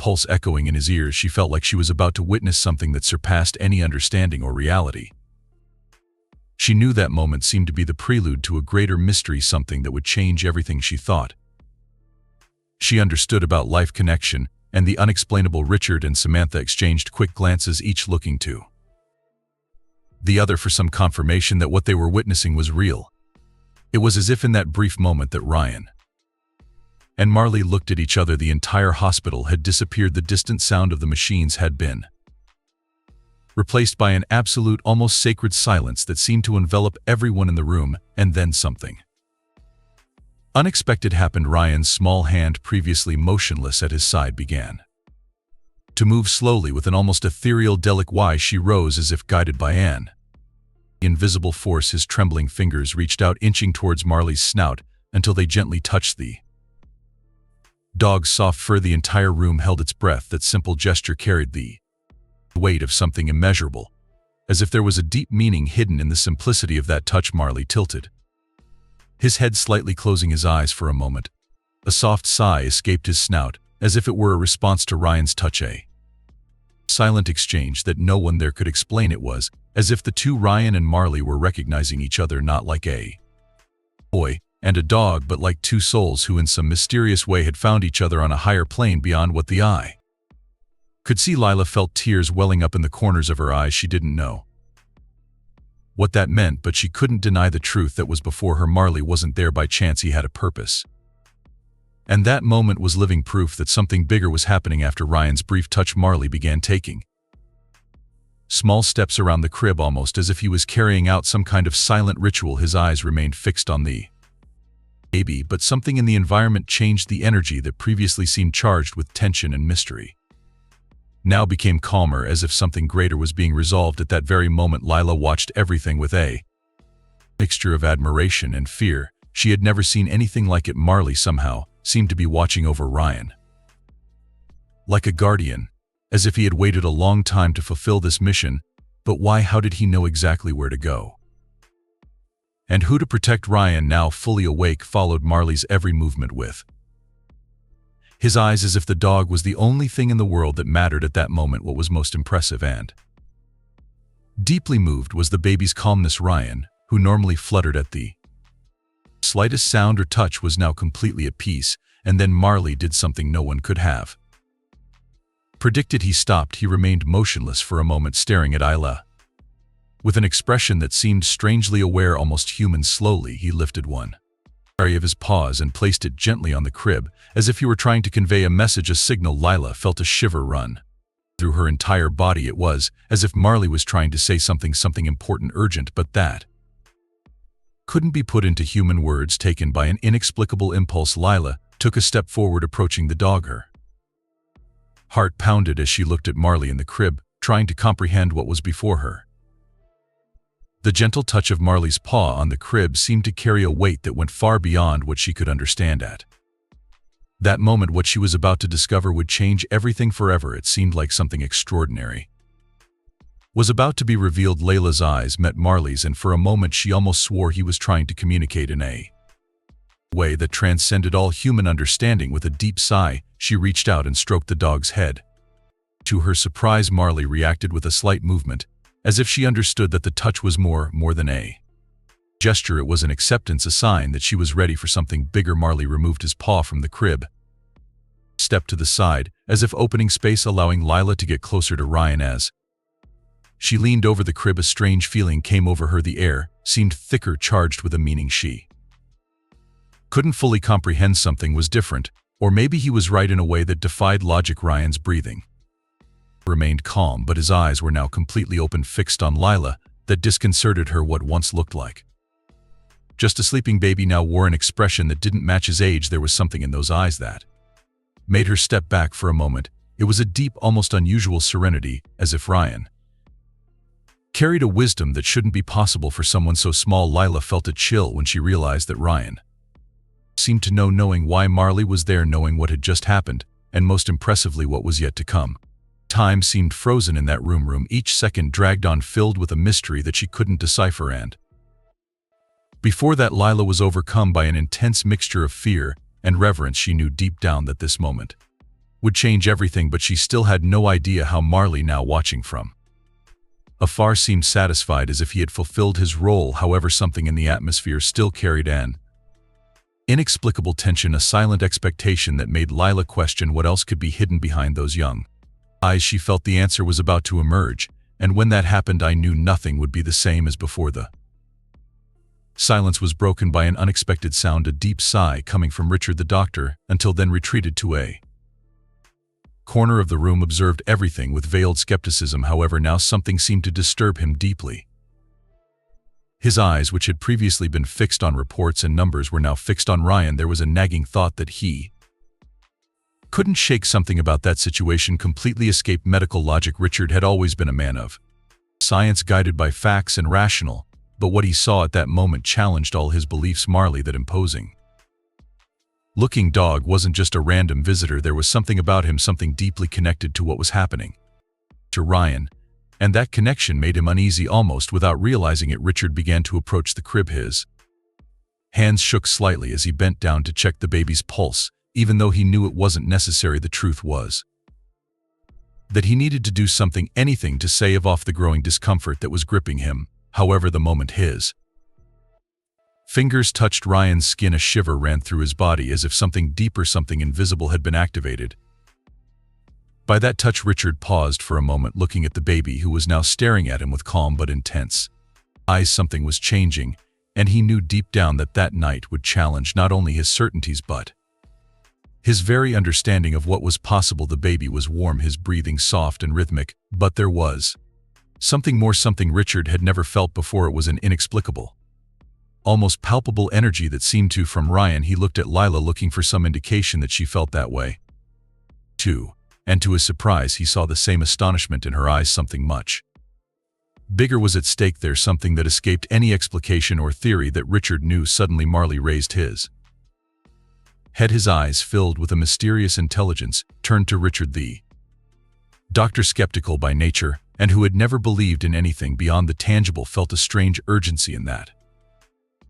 pulse echoing in his ears, she felt like she was about to witness something that surpassed any understanding or reality. She knew that moment seemed to be the prelude to a greater mystery, something that would change everything she thought. She understood about life connection and the unexplainable. Richard and Samantha exchanged quick glances, each looking to the other for some confirmation that what they were witnessing was real. It was as if in that brief moment that Ryan and Marley looked at each other, the entire hospital had disappeared. The distant sound of the machines had been replaced by an absolute, almost sacred silence that seemed to envelop everyone in the room. And then something unexpected happened. Ryan's small hand, previously motionless at his side, began to move slowly with an almost ethereal delicate. She rose as if guided by an invisible force. His trembling fingers reached out, inching towards Marley's snout until they gently touched the dog's soft fur. The entire room held its breath. That simple gesture carried the weight of something immeasurable, as if there was a deep meaning hidden in the simplicity of that touch. Marley tilted his head slightly, closing his eyes for a moment. A soft sigh escaped his snout, as if it were a response to Ryan's touch. A silent exchange that no one there could explain. It was as if the two, Ryan and Marley, were recognizing each other, not like a boy and a dog, but like two souls who in some mysterious way had found each other on a higher plane beyond what the eye could see. Lila felt tears welling up in the corners of her eyes. She didn't know what that meant, but she couldn't deny the truth that was before her. Marley wasn't there by chance. He had a purpose. And that moment was living proof that something bigger was happening. After Ryan's brief touch, Marley began taking small steps around the crib, almost as if he was carrying out some kind of silent ritual. His eyes remained fixed on the baby, but something in the environment changed. The energy that previously seemed charged with tension and mystery now became calmer, as if something greater was being resolved. At that very moment, Lila watched everything with a mixture of admiration and fear. She had never seen anything like it. Marley somehow seemed to be watching over Ryan like a guardian, as if he had waited a long time to fulfill this mission. But why? How did he know exactly where to go and who to protect? Ryan, now fully awake, followed Marley's every movement with his eyes, as if the dog was the only thing in the world that mattered at that moment. What was most impressive and deeply moved was the baby's calmness. Ryan, who normally fluttered at the slightest sound or touch, was now completely at peace. And then Marley did something no one could have predicted. He stopped. He remained motionless for a moment, staring at Isla with an expression that seemed strangely aware, almost human. Slowly, he lifted one area of his paws and placed it gently on the crib, as if he were trying to convey a message, a signal. Lila felt a shiver run through her entire body. It was as if Marley was trying to say something important, urgent, but that couldn't be put into human words. Taken by an inexplicable impulse, Lila took a step forward, approaching the dog. Her heart pounded as she looked at Marley in the crib, trying to comprehend what was before her. The gentle touch of Marley's paw on the crib seemed to carry a weight that went far beyond what she could understand. At that moment, what she was about to discover would change everything forever. It seemed like something extraordinary was about to be revealed. Layla's eyes met Marley's, and for a moment she almost swore he was trying to communicate in a way that transcended all human understanding. With a deep sigh, she reached out and stroked the dog's head. To her surprise, Marley reacted with a slight movement, as if she understood that the touch was more than a gesture. It was an acceptance, a sign that she was ready for something bigger. Marley removed his paw from the crib, stepped to the side, as if opening space, allowing Lila to get closer to Ryan. As she leaned over the crib, a strange feeling came over her. The air seemed thicker, charged with a meaning she couldn't fully comprehend. Something was different, or maybe he was right in a way that defied logic. Ryan's breathing remained calm, but his eyes were now completely open, fixed on Lila. That disconcerted her. What once looked like just a sleeping baby now wore an expression that didn't match his age. There was something in those eyes that made her step back for a moment. It was a deep, almost unusual serenity, as if Ryan carried a wisdom that shouldn't be possible for someone so small. Lila felt a chill when she realized that Ryan seemed to know, knowing why Marley was there, knowing what had just happened, and most impressively, what was yet to come. Time seemed frozen in that room. Each second dragged on, filled with a mystery that she couldn't decipher. And before that, Lila was overcome by an intense mixture of fear and reverence. She knew deep down that this moment would change everything, but she still had no idea how Marley, now watching from afar, seemed satisfied, as if he had fulfilled his role. However, something in the atmosphere still carried an inexplicable tension, a silent expectation that made Lila question what else could be hidden behind those young eyes. She felt the answer was about to emerge, and when that happened, I knew nothing would be the same as before. The silence was broken by an unexpected sound, a deep sigh coming from Richard. The doctor, until then retreated to a corner of the room, observed everything with veiled skepticism. However, now something seemed to disturb him deeply. His eyes, which had previously been fixed on reports and numbers, were now fixed on Ryan. There was a nagging thought that he couldn't shake. Something about that situation completely escaped medical logic. Richard had always been a man of science, guided by facts and rational, but what he saw at that moment challenged all his beliefs. Marley, that imposing looking dog, wasn't just a random visitor. There was something about him, something deeply connected to what was happening to Ryan, and that connection made him uneasy. Almost without realizing it, Richard began to approach the crib. His hands shook slightly as he bent down to check the baby's pulse, even though he knew it wasn't necessary. The truth was that he needed to do something, anything, to stave off the growing discomfort that was gripping him. However, the moment his fingers touched Ryan's skin, a shiver ran through his body, as if something deeper, something invisible, had been activated. By that touch, Richard paused for a moment, looking at the baby, who was now staring at him with calm but intense eyes. Something was changing, and he knew deep down that that night would challenge not only his certainties but his very understanding of what was possible. The baby was warm, his breathing soft and rhythmic, but there was something more, something Richard had never felt before. It was an inexplicable, almost palpable energy that seemed to from Ryan. He looked at Lila, looking for some indication that she felt that way too, and to his surprise he saw the same astonishment in her eyes. Something much bigger was at stake there, something that escaped any explication or theory that Richard knew. Suddenly Marley raised his head, his eyes filled with a mysterious intelligence, turned to Richard. The doctor, skeptical by nature and who had never believed in anything beyond the tangible, felt a strange urgency in that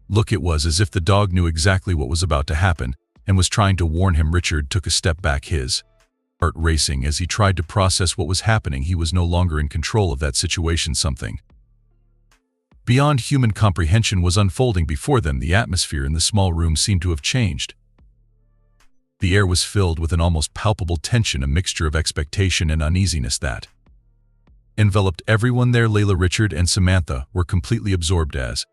look. It was as if the dog knew exactly what was about to happen and was trying to warn him. Richard took a step back, his heart racing as he tried to process what was happening. He was no longer in control of that situation. Something beyond human comprehension was unfolding before them. The atmosphere in the small room seemed to have changed. The air was filled with an almost palpable tension, a mixture of expectation and uneasiness that enveloped everyone there. Layla, Richard, and Samantha were completely absorbed, as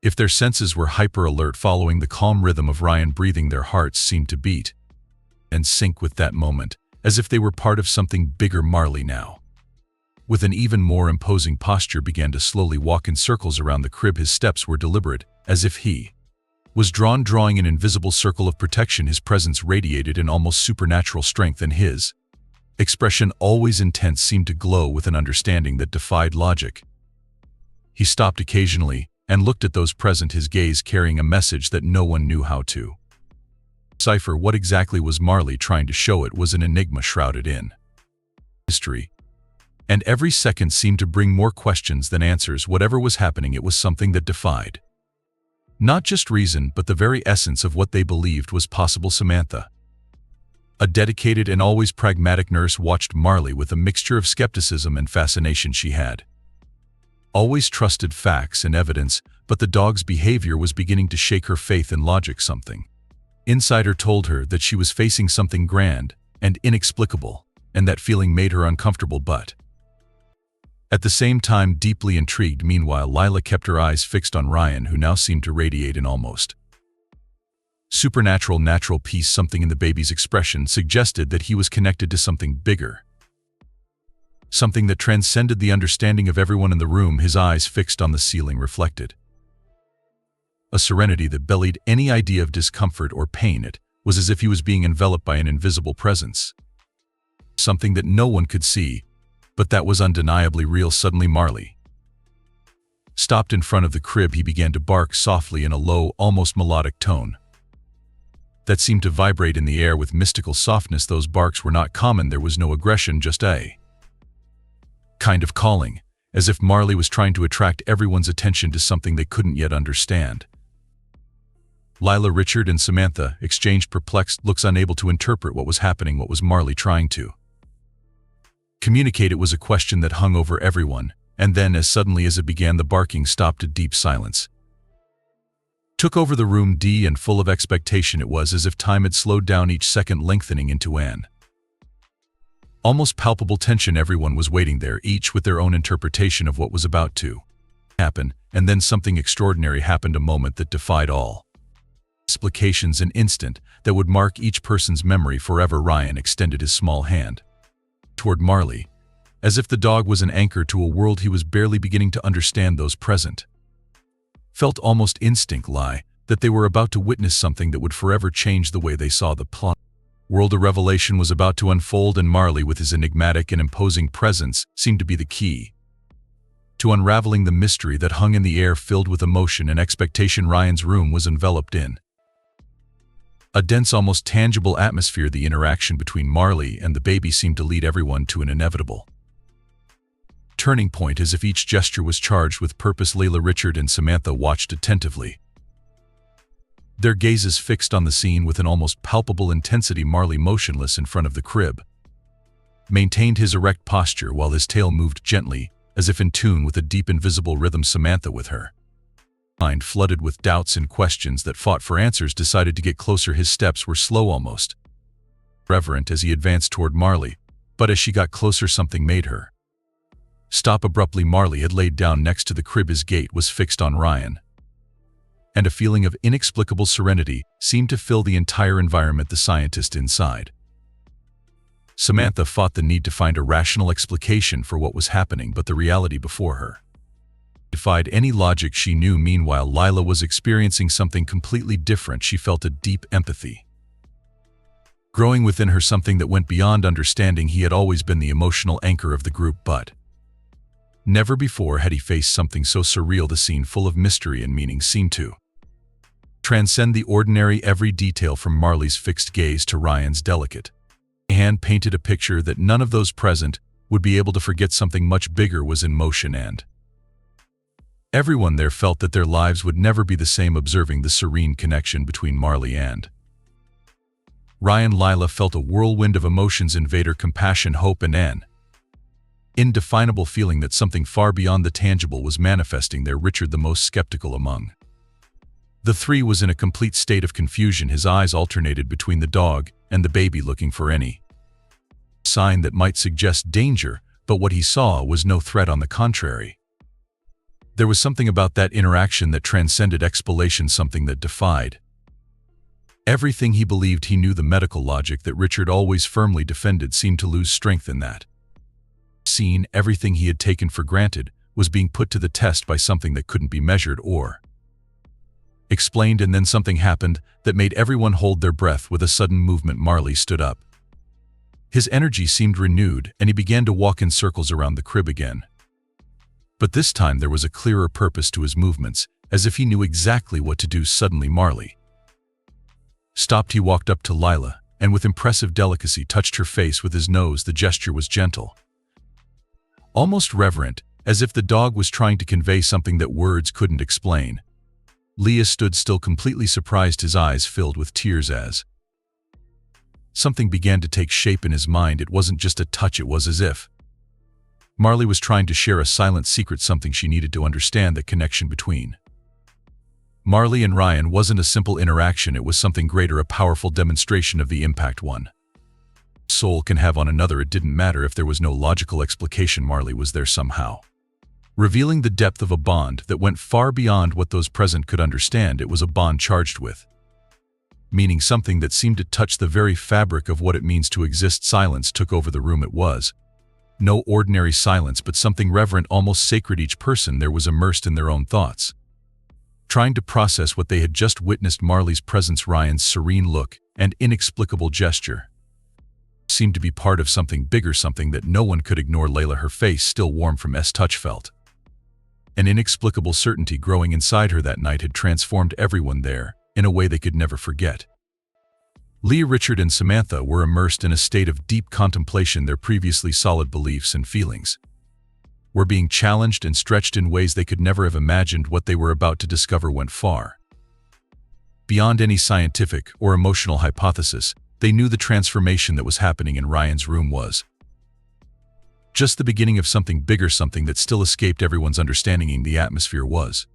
if their senses were hyper-alert, following the calm rhythm of Ryan breathing. Their hearts seemed to beat and sync with that moment, as if they were part of something bigger. Marley, now with an even more imposing posture, began to slowly walk in circles around the crib. His steps were deliberate, as if he was drawing an invisible circle of protection. His presence radiated an almost supernatural strength, and his expression, always intense, seemed to glow with an understanding that defied logic. He stopped occasionally and looked at those present, his gaze carrying a message that no one knew how to decipher. What exactly was Marley trying to show? It was an enigma shrouded in mystery, and every second seemed to bring more questions than answers. Whatever was happening, it was something that defied not just reason, but the very essence of what they believed was possible. Samantha, a dedicated and always pragmatic nurse, watched Marley with a mixture of skepticism and fascination. She had always trusted facts and evidence, but the dog's behavior was beginning to shake her faith in logic. Something inside her told her that she was facing something grand and inexplicable, and that feeling made her uncomfortable, but at the same time deeply intrigued. Meanwhile, Lila kept her eyes fixed on Ryan, who now seemed to radiate an almost supernatural, natural peace. Something in the baby's expression suggested that he was connected to something bigger, something that transcended the understanding of everyone in the room. His eyes fixed on the ceiling reflected a serenity that belied any idea of discomfort or pain. It was as if he was being enveloped by an invisible presence, something that no one could see, but that was undeniably real. Suddenly Marley stopped in front of the crib. He began to bark softly in a low, almost melodic tone that seemed to vibrate in the air with mystical softness. Those barks were not common. There was no aggression, just a kind of calling, as if Marley was trying to attract everyone's attention to something they couldn't yet understand. Lila, Richard, and Samantha exchanged perplexed looks, unable to interpret what was happening. What was Marley trying to communicate? It was a question that hung over everyone, and then, as suddenly as it began, the barking stopped. A deep silence took over the room, and full of expectation. It was as if time had slowed down, each second lengthening into an almost palpable tension. Everyone was waiting there, each with their own interpretation of what was about to happen, and then something extraordinary happened, a moment that defied all explications, an instant that would mark each person's memory forever. Ryan extended his small hand toward Marley, as if the dog was an anchor to a world he was barely beginning to understand. Those present felt almost instinct that they were about to witness something that would forever change the way they saw the plot world. A revelation was about to unfold, and Marley, with his enigmatic and imposing presence, seemed to be the key to unraveling the mystery that hung in the air, filled with emotion and expectation. Ryan's room was enveloped in a dense, almost tangible atmosphere. The interaction between Marley and the baby seemed to lead everyone to an inevitable turning point, as if each gesture was charged with purpose. Layla, Richard, and Samantha watched attentively, their gazes fixed on the scene with an almost palpable intensity. Marley, motionless in front of the crib, maintained his erect posture while his tail moved gently, as if in tune with a deep, invisible rhythm. Samantha, with her mind flooded with doubts and questions that fought for answers, decided to get closer. His steps were slow, almost reverent, as he advanced toward Marley, but as she got closer, something made her stop abruptly. Marley had laid down next to the crib. His gaze was fixed on Ryan, and a feeling of inexplicable serenity seemed to fill the entire environment. The scientist inside Samantha fought the need to find a rational explication for what was happening, but the reality before her defied any logic she knew. Meanwhile, Lila was experiencing something completely different. She felt a deep empathy growing within her, something that went beyond understanding. He had always been the emotional anchor of the group, but never before had he faced something so surreal. The scene, full of mystery and meaning, seemed to transcend the ordinary. Every detail, from Marley's fixed gaze to Ryan's delicate hand, painted a picture that none of those present would be able to forget. Something much bigger was in motion, and everyone there felt that their lives would never be the same. Observing the serene connection between Marley and Ryan, Lila felt a whirlwind of emotions: invader, compassion, hope, and an indefinable feeling that something far beyond the tangible was manifesting there. Richard, the most skeptical among the three, was in a complete state of confusion. His eyes alternated between the dog and the baby, looking for any sign that might suggest danger, but what he saw was no threat. On the contrary, there was something about that interaction that transcended explanation, something that defied everything he believed he knew. The medical logic that Richard always firmly defended seemed to lose strength in that scene. Everything he had taken for granted was being put to the test by something that couldn't be measured or explained. And then something happened that made everyone hold their breath. With a sudden movement, Marley stood up. His energy seemed renewed, and he began to walk in circles around the crib again. But this time there was a clearer purpose to his movements, as if he knew exactly what to do. Suddenly Marley stopped. He walked up to Lila, and with impressive delicacy touched her face with his nose. The gesture was gentle, almost reverent, as if the dog was trying to convey something that words couldn't explain. Leah stood still, completely surprised. His eyes filled with tears as something began to take shape in his mind. It wasn't just a touch, it was as if Marley was trying to share a silent secret, something she needed to understand. The connection between Marley and Ryan wasn't a simple interaction, it was something greater, a powerful demonstration of the impact one soul can have on another. It didn't matter if there was no logical explication, Marley was there somehow, revealing the depth of a bond that went far beyond what those present could understand. It was a bond charged with meaning, something that seemed to touch the very fabric of what it means to exist. Silence took over the room. It was no ordinary silence, but something reverent, almost sacred. Each person there was immersed in their own thoughts, trying to process what they had just witnessed. Marley's presence, Ryan's serene look, and inexplicable gesture seemed to be part of something bigger, something that no one could ignore. Layla, her face still warm from touch, felt an inexplicable certainty growing inside her. That night had transformed everyone there in a way they could never forget. Leah, Richard, and Samantha were immersed in a state of deep contemplation. Their previously solid beliefs and feelings were being challenged and stretched in ways they could never have imagined. What they were about to discover went far Beyond any scientific or emotional hypothesis, they knew the transformation that was happening in Ryan's room was just the beginning of something bigger, something that still escaped everyone's understanding. The atmosphere was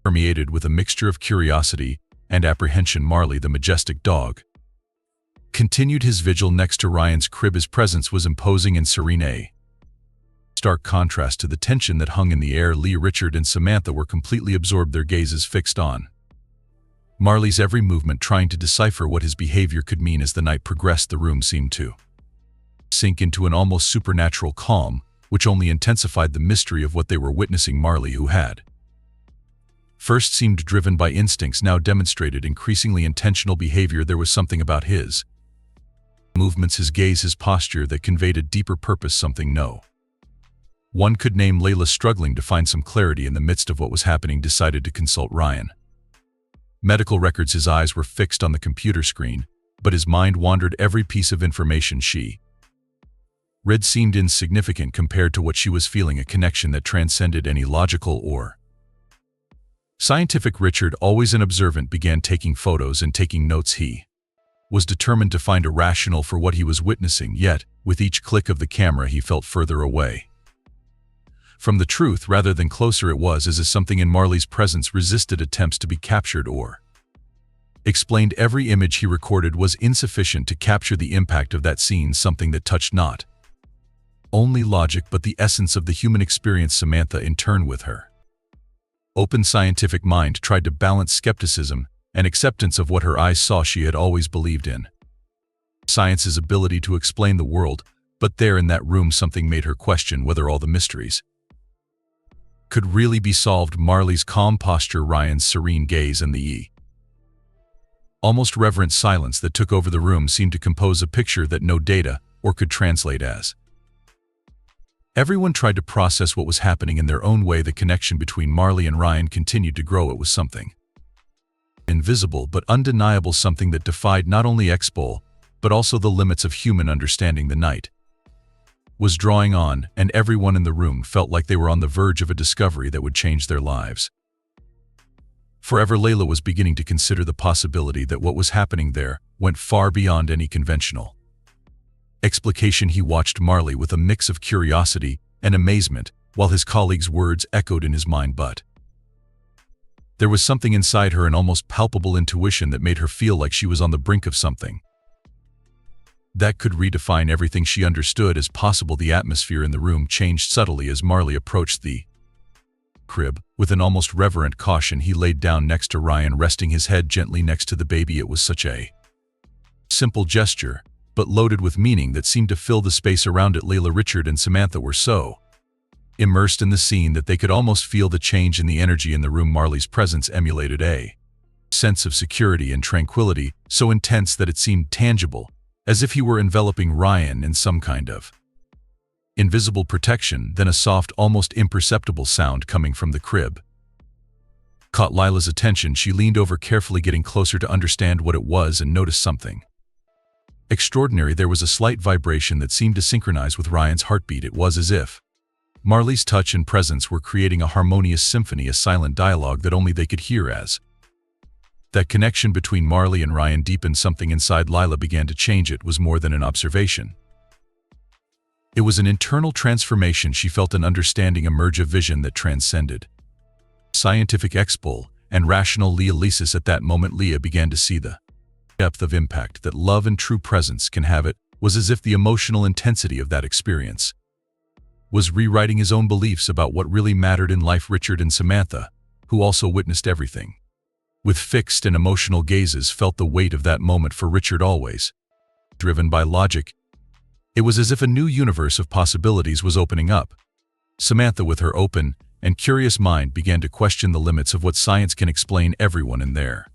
permeated with a mixture of curiosity and apprehension. Marley, the majestic dog, continued his vigil next to Ryan's crib. His presence was imposing and serene, a stark contrast to the tension that hung in the air. Leah, Richard, and Samantha were completely absorbed, their gazes fixed on Marley's every movement, trying to decipher what his behavior could mean. As the night progressed, the room seemed to sink into an almost supernatural calm, which only intensified the mystery of what they were witnessing. Marley, who had first seemed driven by instincts, now demonstrated increasingly intentional behavior. There was something about his movements, his gaze, his posture that conveyed a deeper purpose, something no one could name. Layla, struggling to find some clarity in the midst of what was happening, decided to consult Ryan. Medical records. His eyes were fixed on the computer screen, but his mind wandered. Every piece of information she read seemed insignificant compared to what she was feeling, a connection that transcended any logical or scientific. Richard, always an observant, began taking photos and taking notes. He was determined to find a rationale for what he was witnessing, yet, with each click of the camera, he felt further away from the truth rather than closer. It was as if something in Marley's presence resisted attempts to be captured or explained. Every image he recorded was insufficient to capture the impact of that scene, something that touched not only logic but the essence of the human experience. Samantha, in turn, with her open scientific mind, tried to balance skepticism and acceptance of what her eyes saw. She had always believed in science's ability to explain the world, but there in that room something made her question whether all the mysteries could really be solved. Marley's calm posture, Ryan's serene gaze, and the almost reverent silence that took over the room seemed to compose a picture that no data or could translate. As everyone tried to process what was happening in their own way, the connection between Marley and Ryan continued to grow. It was something invisible but undeniable, something that defied not only X-Bowl, but also the limits of human understanding. The night was drawing on, and everyone in the room felt like they were on the verge of a discovery that would change their lives forever. Layla was beginning to consider the possibility that what was happening there went far beyond any conventional explication. He watched Marley with a mix of curiosity and amazement, while his colleague's words echoed in his mind. But there was something inside her, an almost palpable intuition that made her feel like she was on the brink of something that could redefine everything she understood as possible. The atmosphere in the room changed subtly as Marley approached the crib. With an almost reverent caution, he laid down next to Ryan, resting his head gently next to the baby. It was such a simple gesture, but loaded with meaning that seemed to fill the space around it. Layla, Richard, and Samantha were so immersed in the scene that they could almost feel the change in the energy in the room. Marley's presence emulated a sense of security and tranquility, so intense that it seemed tangible, as if he were enveloping Ryan in some kind of invisible protection. Then a soft, almost imperceptible sound coming from the crib caught Lila's attention. She leaned over carefully, getting closer to understand what it was, and noticed something extraordinary. There was a slight vibration that seemed to synchronize with Ryan's heartbeat. It was as if Marley's touch and presence were creating a harmonious symphony, a silent dialogue that only they could hear. As that connection between Marley and Ryan deepened, something inside Lila began to change. It was more than an observation. It was an internal transformation. She felt an understanding emerge, a vision that transcended scientific X-Bowl and rational Leah-Lysis. At that moment, Leah began to see the depth of impact that love and true presence can have. It was as if the emotional intensity of that experience was rewriting his own beliefs about what really mattered in life. Richard and Samantha, who also witnessed everything with fixed and emotional gazes, felt the weight of that moment. For Richard, always driven by logic, it was as if a new universe of possibilities was opening up. Samantha, with her open and curious mind, began to question the limits of what science can explain. Everyone in their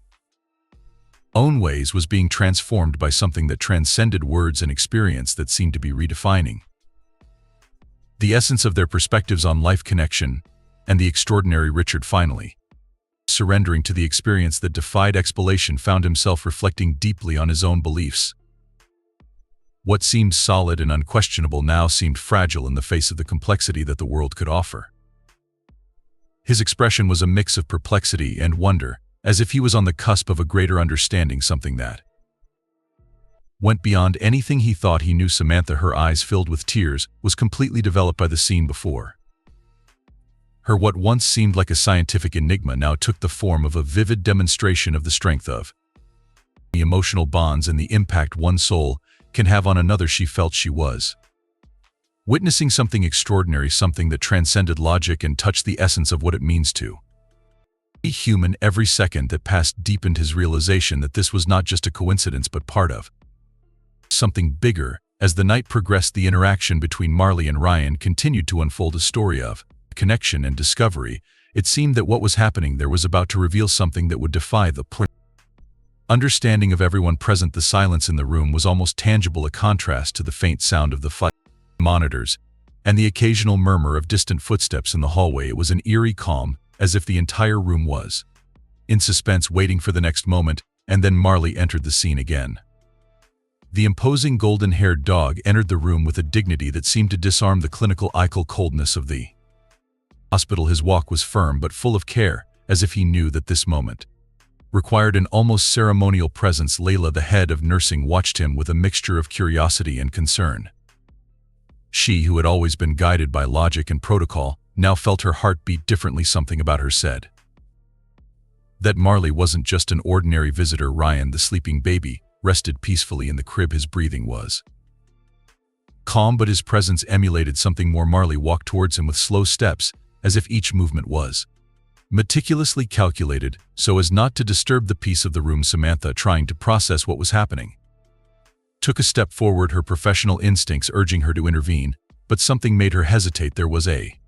own ways was being transformed by something that transcended words and experience, that seemed to be redefining the essence of their perspectives on life. Connection and the extraordinary. Richard, finally surrendering to the experience that defied explanation, found himself reflecting deeply on his own beliefs. What seemed solid and unquestionable now seemed fragile in the face of the complexity that the world could offer. His expression was a mix of perplexity and wonder, as if he was on the cusp of a greater understanding, something that went beyond anything he thought he knew. Samantha, her eyes filled with tears, was completely developed by the scene before her. What once seemed like a scientific enigma now took the form of a vivid demonstration of the strength of the emotional bonds and the impact one soul can have on another. She felt she was witnessing something extraordinary, something that transcended logic and touched the essence of what it means to be human. Every second that passed deepened his realization that this was not just a coincidence but part of something bigger. As the night progressed, the interaction between Marley and Ryan continued to unfold, a story of connection and discovery. It seemed that what was happening there was about to reveal something that would defy the understanding of everyone present. The silence in the room was almost tangible, a contrast to the faint sound of the flight monitors and the occasional murmur of distant footsteps in the hallway. It was an eerie calm, as if the entire room was in suspense, waiting for the next moment. And then Marley entered the scene again. The imposing golden-haired dog entered the room with a dignity that seemed to disarm the clinical coldness of the hospital. His walk was firm but full of care, as if he knew that this moment required an almost ceremonial presence. Layla, the head of nursing, watched him with a mixture of curiosity and concern. She, who had always been guided by logic and protocol, now felt her heart beat differently. Something about her said that Marley wasn't just an ordinary visitor. Ryan, the sleeping baby, rested peacefully in the crib. His breathing was calm, but his presence emulated something more. Marley walked towards him with slow steps, as if each movement was meticulously calculated so as not to disturb the peace of the room. Samantha, trying to process what was happening, took a step forward, her professional instincts urging her to intervene, but something made her hesitate. There was a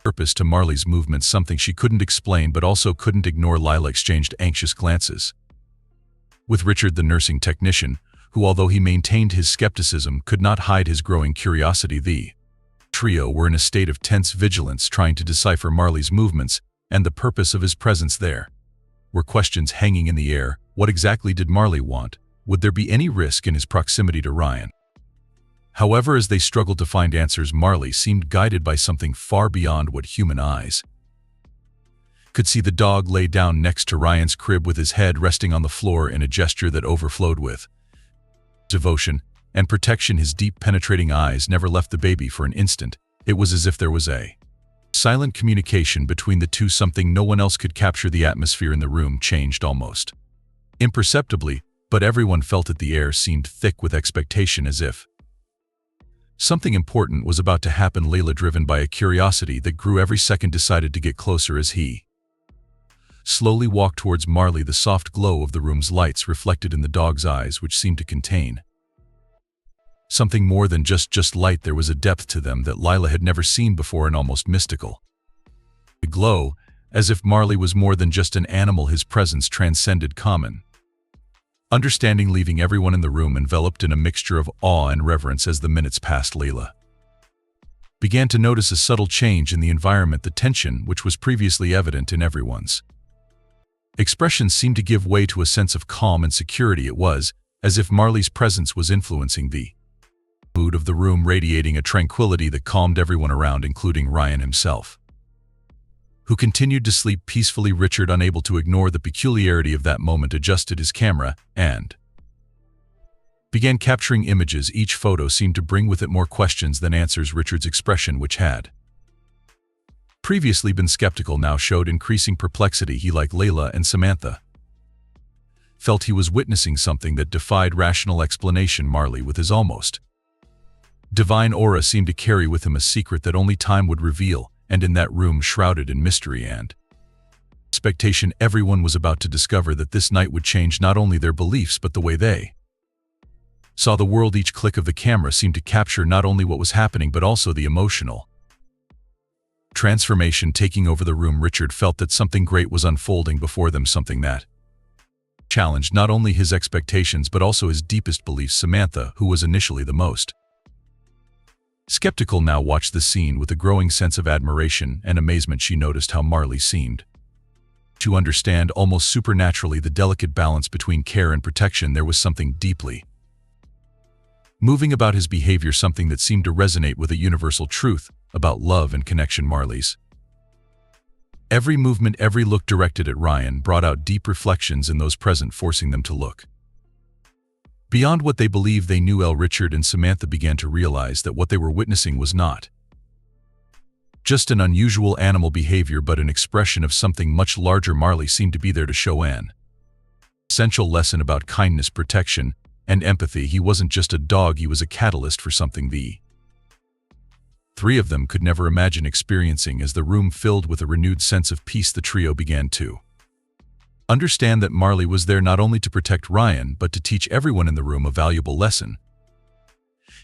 purpose to Marley's movements, something she couldn't explain but also couldn't ignore. Lila exchanged anxious glances with Richard, the nursing technician, who, although he maintained his skepticism, could not hide his growing curiosity. The trio were in a state of tense vigilance, trying to decipher Marley's movements and the purpose of his presence. There were questions hanging in the air. What exactly did Marley want? Would there be any risk in his proximity to Ryan? However, as they struggled to find answers, Marley seemed guided by something far beyond what human eyes could see. The dog lay down next to Ryan's crib with his head resting on the floor in a gesture that overflowed with devotion and protection. His deep, penetrating eyes never left the baby for an instant. It was as if there was a silent communication between the two, something no one else could capture. The atmosphere in the room changed almost imperceptibly, but everyone felt it. The air seemed thick with expectation, as if something important was about to happen. Layla, driven by a curiosity that grew every second, decided to get closer. As he slowly walked towards Marley, the soft glow of the room's lights reflected in the dog's eyes, which seemed to contain something more than just light. There was a depth to them that Lila had never seen before, an almost mystical glow, as if Marley was more than just an animal. His presence transcended common understanding, leaving everyone in the room enveloped in a mixture of awe and reverence. As the minutes passed, Layla began to notice a subtle change in the environment. The tension, which was previously evident in everyone's expressions, seemed to give way to a sense of calm and security. It was as if Marley's presence was influencing the mood of the room, radiating a tranquility that calmed everyone around, including Ryan himself, who continued to sleep peacefully. Richard, unable to ignore the peculiarity of that moment, adjusted his camera and began capturing images. Each photo seemed to bring with it more questions than answers. Richard's expression, which had previously been skeptical, now showed increasing perplexity. He, like Layla and Samantha, felt he was witnessing something that defied rational explanation. Marley, with his almost divine aura, seemed to carry with him a secret that only time would reveal, and in that room, shrouded in mystery and expectation, everyone was about to discover that this night would change not only their beliefs but the way they saw the world. Each click of the camera seemed to capture not only what was happening but also the emotional transformation taking over the room. Richard felt that something great was unfolding before them, something that challenged not only his expectations but also his deepest beliefs. Samantha, who was initially the most skeptical, now watched the scene with a growing sense of admiration and amazement. She noticed how Marley seemed to understand almost supernaturally the delicate balance between care and protection. There was something deeply moving about his behavior, something that seemed to resonate with a universal truth about love and connection. Marley's Every movement, every look directed at Ryan brought out deep reflections in those present, forcing them to look. Beyond what they believed they knew, Richard and Samantha began to realize that what they were witnessing was not just an unusual animal behavior, but an expression of something much larger. Marley seemed to be there to show an essential lesson about kindness, protection, and empathy. He wasn't just a dog, he was a catalyst for something the three of them could never imagine experiencing. As the room filled with a renewed sense of peace, the trio began to understand that Marley was there not only to protect Ryan, but to teach everyone in the room a valuable lesson.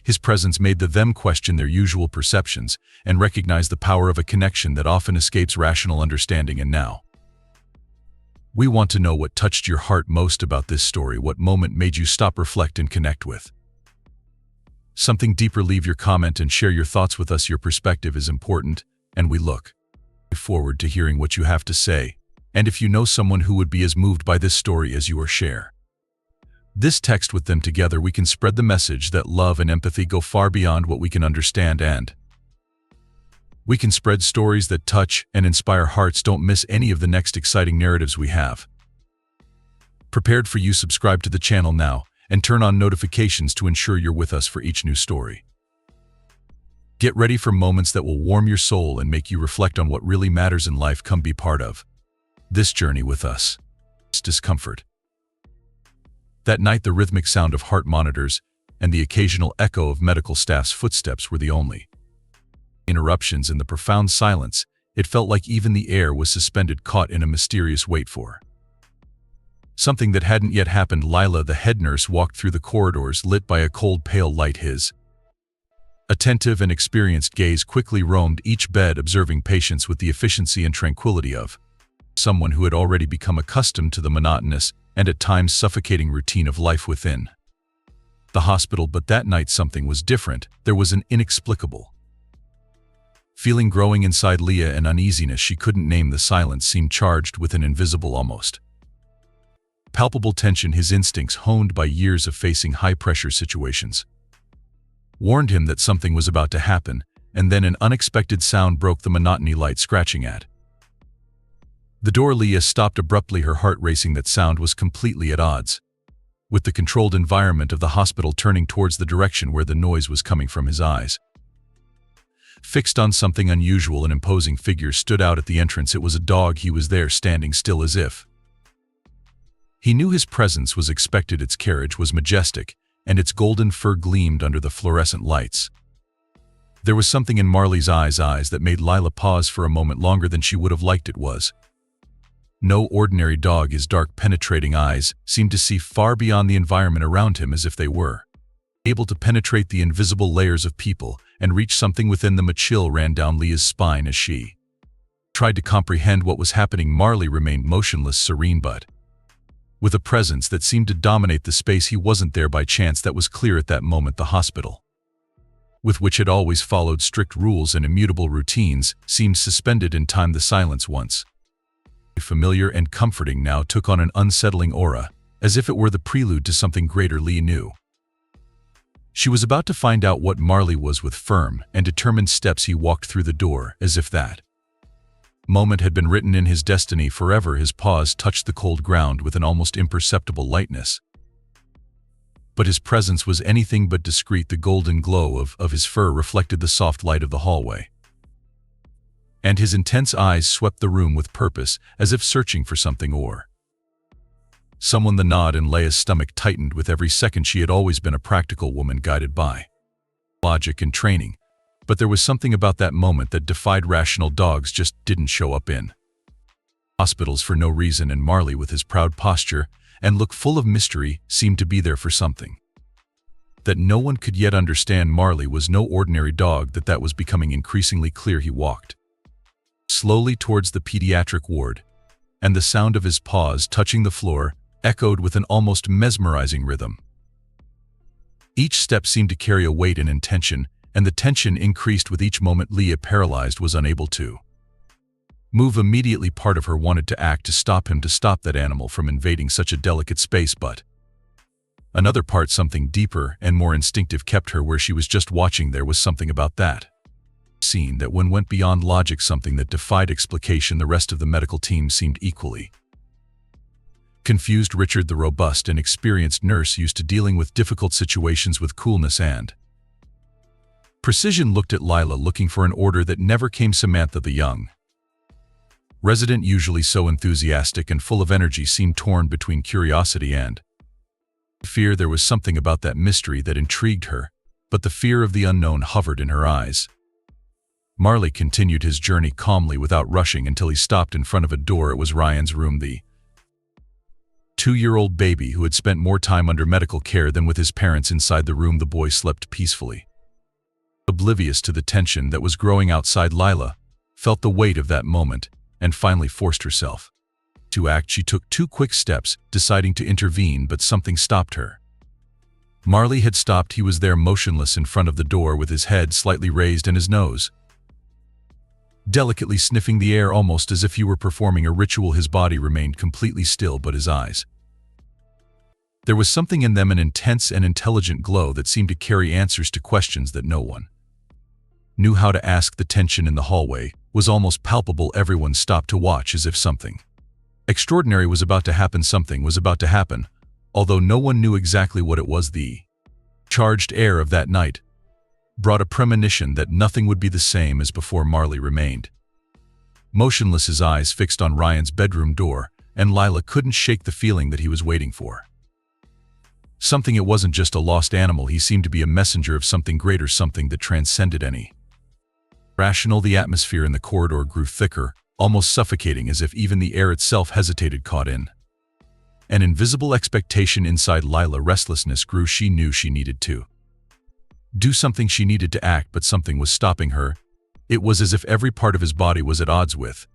His presence made them question their usual perceptions and recognize the power of a connection that often escapes rational understanding. And now, we want to know what touched your heart most about this story. What moment made you stop, reflect, and connect with something deeper? Leave your comment and share your thoughts with us. Your perspective is important, and we look forward to hearing what you have to say. And if you know someone who would be as moved by this story as you are, share this text with them. Together we can spread the message that love and empathy go far beyond what we can understand, and we can spread stories that touch and inspire hearts. Don't miss any of the next exciting narratives we have prepared for you. Subscribe to the channel now and turn on notifications to ensure you're with us for each new story. Get ready for moments that will warm your soul and make you reflect on what really matters in life. Come be part of this journey with us. Discomfort. That night, the rhythmic sound of heart monitors and the occasional echo of medical staff's footsteps were the only interruptions. In the profound silence, it felt like even the air was suspended, caught in a mysterious wait for something that hadn't yet happened. Lila, the head nurse, walked through the corridors lit by a cold, pale light. His attentive and experienced gaze quickly roamed each bed, observing patients with the efficiency and tranquility of someone who had already become accustomed to the monotonous and at times suffocating routine of life within the hospital. But that night something was different. There was an inexplicable feeling growing inside Leah, an uneasiness she couldn't name. The silence seemed charged with an invisible, almost palpable tension. His instincts, honed by years of facing high-pressure situations, warned him that something was about to happen, and then an unexpected sound broke the monotony. Light scratching at the door. Leah stopped abruptly, her heart racing. That sound was completely at odds with the controlled environment of the hospital. Turning towards the direction where the noise was coming from, his eyes fixed on something unusual. An imposing figure stood out at the entrance. It was a dog. He was there, standing still, as if he knew his presence was expected. Its carriage was majestic, and its golden fur gleamed under the fluorescent lights. There was something in Marley's eyes that made Lila pause for a moment longer than she would have liked. It was no ordinary dog. His dark, penetrating eyes seemed to see far beyond the environment around him, as if they were able to penetrate the invisible layers of people and reach something within them. A chill ran down Leah's spine as she tried to comprehend what was happening. Marley remained motionless, serene, but with a presence that seemed to dominate the space. He wasn't there by chance, that was clear at that moment. The hospital, with which had always followed strict rules and immutable routines, seemed suspended in time. The silence, once familiar and comforting, now took on an unsettling aura, as if it were the prelude to something greater. Lee knew she was about to find out what Marley was. With firm and determined steps, he walked through the door, as if that moment had been written in his destiny forever. His paws touched the cold ground with an almost imperceptible lightness, but his presence was anything but discreet. The golden glow of his fur reflected the soft light of the hallway, and his intense eyes swept the room with purpose, as if searching for something or someone. The nod in Leia's stomach tightened with every second. She had always been a practical woman, guided by logic and training, but there was something about that moment that defied rational. Dogs just didn't show up in hospitals for no reason, and Marley, with his proud posture and look full of mystery, seemed to be there for something that no one could yet understand. Marley was no ordinary dog. That was becoming increasingly clear. He walked slowly towards the pediatric ward, and the sound of his paws touching the floor echoed with an almost mesmerizing rhythm. Each step seemed to carry a weight and intention, and the tension increased with each moment. Leah, paralyzed, was unable to move immediately. Part of her wanted to act, to stop him, to stop that animal from invading such a delicate space, but another part, something deeper and more instinctive, kept her where she was, just watching. There was something about that scene that when went beyond logic, something that defied explication. The rest of the medical team seemed equally confused. Richard, the robust and experienced nurse used to dealing with difficult situations with coolness and precision, looked at Lila, looking for an order that never came. Samantha, the young resident, usually so enthusiastic and full of energy, seemed torn between curiosity and fear. There was something about that mystery that intrigued her, but the fear of the unknown hovered in her eyes. Marley continued his journey calmly without rushing until he stopped in front of a door. It was Ryan's room, the 2-year-old baby who had spent more time under medical care than with his parents. Inside the room, the boy slept peacefully, oblivious to the tension that was growing outside. Lila felt the weight of that moment and finally forced herself to act. She took 2 quick steps, deciding to intervene, but something stopped her. Marley had stopped. He was there, motionless in front of the door, with his head slightly raised and his nose delicately sniffing the air, almost as if he were performing a ritual. His body remained completely still, but his eyes, there was something in them, an intense and intelligent glow that seemed to carry answers to questions that no one knew how to ask. The tension in the hallway was almost palpable. Everyone stopped to watch, as if something extraordinary was about to happen. Something was about to happen, although no one knew exactly what it was. The charged air of that night brought a premonition that nothing would be the same as before. Marley remained motionless, his eyes fixed on Ryan's bedroom door, and Lila couldn't shake the feeling that he was waiting for something. It wasn't just a lost animal. He seemed to be a messenger of something greater, something that transcended any rational. The atmosphere in the corridor grew thicker, almost suffocating, as if even the air itself hesitated, caught in an invisible expectation. Inside Lila, restlessness grew. She knew she needed to do something. She needed to act, but something was stopping her. It was as if every part of his body was at odds with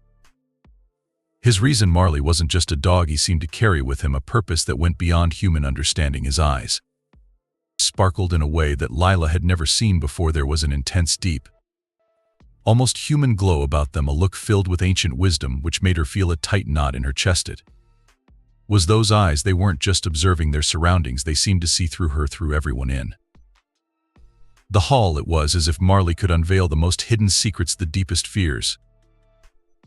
his reason. Marley wasn't just a dog. He seemed to carry with him a purpose that went beyond human understanding. His eyes sparkled in a way that Lila had never seen before. There was an intense, deep, almost human glow about them, a look filled with ancient wisdom which made her feel a tight knot in her chest. It was those eyes. They weren't just observing their surroundings. They seemed to see through her, through everyone in the hall. It was as if Marley could unveil the most hidden secrets, the deepest fears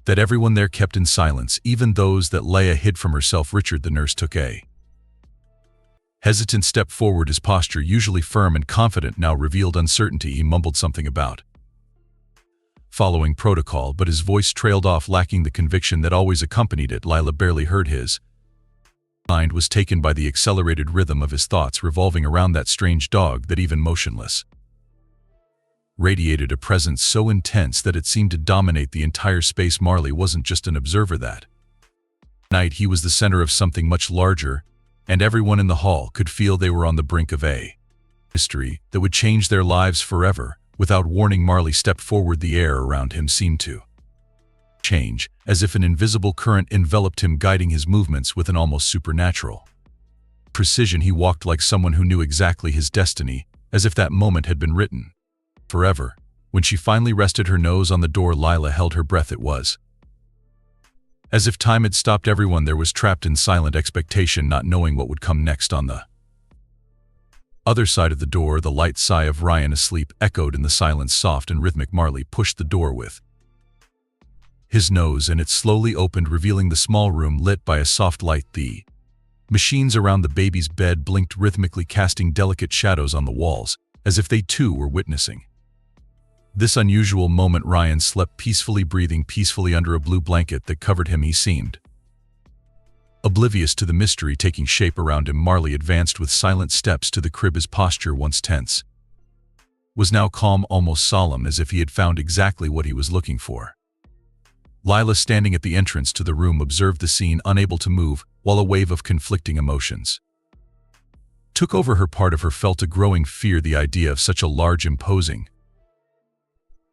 that everyone there kept in silence, even those that Leia hid from herself. Richard, the nurse, took a hesitant step forward. His posture, usually firm and confident, now revealed uncertainty. He mumbled something about following protocol, but his voice trailed off, lacking the conviction that always accompanied it. Lila barely heard his mind was taken by the accelerated rhythm of his thoughts revolving around that strange dog that, even motionless, radiated a presence so intense that it seemed to dominate the entire space. Marley wasn't just an observer that night. He was the center of something much larger, and everyone in the hall could feel they were on the brink of a mystery that would change their lives forever. Without warning, Marley stepped forward. The air around him seemed to change, as if an invisible current enveloped him, guiding his movements with an almost supernatural precision. He walked like someone who knew exactly his destiny, as if that moment had been written forever. When she finally rested her nose on the door, Lila held her breath. It was as if time had stopped. Everyone there was trapped in silent expectation, not knowing what would come next. On the other side of the door, the light sigh of Ryan, asleep, echoed in the silence, soft and rhythmic. Marley pushed the door with his nose, and it slowly opened, revealing the small room lit by a soft light. The machines around the baby's bed blinked rhythmically, casting delicate shadows on the walls, as if they too were witnessing this unusual moment. Ryan slept peacefully, breathing peacefully under a blue blanket that covered him. He seemed oblivious to the mystery taking shape around him. Marley advanced with silent steps to the crib. His posture, once tense, was now calm, almost solemn, as if he had found exactly what he was looking for. Lila, standing at the entrance to the room, observed the scene, unable to move, while a wave of conflicting emotions took over her. Part of her felt a growing fear. The idea of such a large, imposing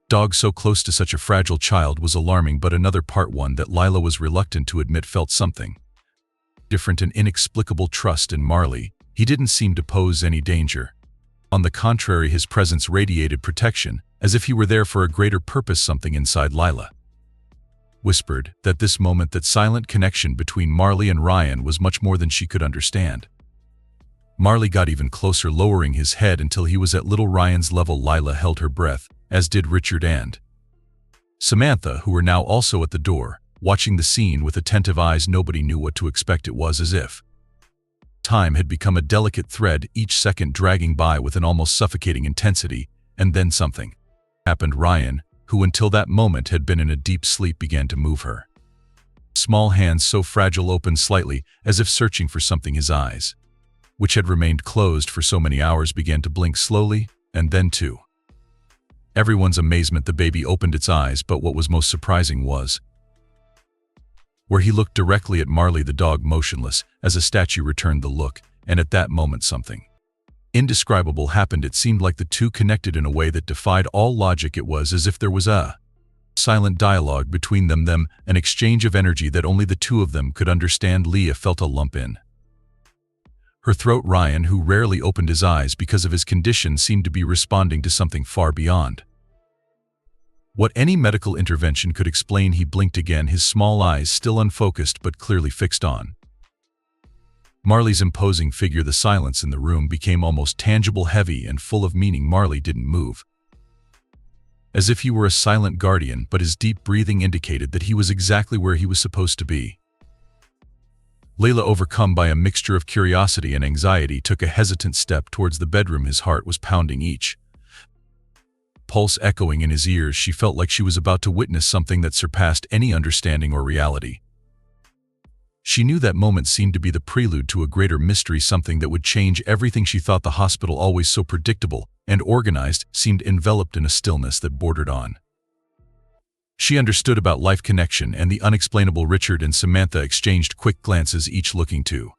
dog so close to such a fragile child was alarming, but another part, one that Lila was reluctant to admit, felt something different, an inexplicable trust in Marley. He didn't seem to pose any danger. On the contrary, his presence radiated protection, as if he were there for a greater purpose. Something inside Lila whispered that this moment, that silent connection between Marley and Ryan, was much more than she could understand. Marley got even closer, lowering his head until he was at little Ryan's level. Lila held her breath, as did Richard and Samantha, who were now also at the door, watching the scene with attentive eyes. Nobody knew what to expect. It was as if time had become a delicate thread, each second dragging by with an almost suffocating intensity, and then something happened. Ryan, who until that moment had been in a deep sleep, began to move. Her small hands, so fragile, opened slightly, as if searching for something. His eyes, which had remained closed for so many hours, began to blink slowly, and then to everyone's amazement, the baby opened its eyes. But what was most surprising was where he looked directly at Marley, the dog, motionless as a statue, returned the look, and at that moment something indescribable happened. It seemed like the two connected in a way that defied all logic. It was as if there was a silent dialogue between them, an exchange of energy that only the two of them could understand. Leah felt a lump in her throat. Ryan, who rarely opened his eyes because of his condition, seemed to be responding to something far beyond what any medical intervention could explain. He blinked again, his small eyes still unfocused but clearly fixed on Marley's imposing figure. The silence in the room became almost tangible, heavy and full of meaning. Marley didn't move, as if he were a silent guardian, but his deep breathing indicated that he was exactly where he was supposed to be. Layla, overcome by a mixture of curiosity and anxiety, took a hesitant step towards the bedroom. His heart was pounding, each pulse echoing in his ears. She felt like she was about to witness something that surpassed any understanding or reality. She knew that moment seemed to be the prelude to a greater mystery, something that would change everything. She thought the hospital, always so predictable and organized, seemed enveloped in a stillness that bordered on. She understood about life, connection, and the unexplainable. Richard and Samantha exchanged quick glances, each looking to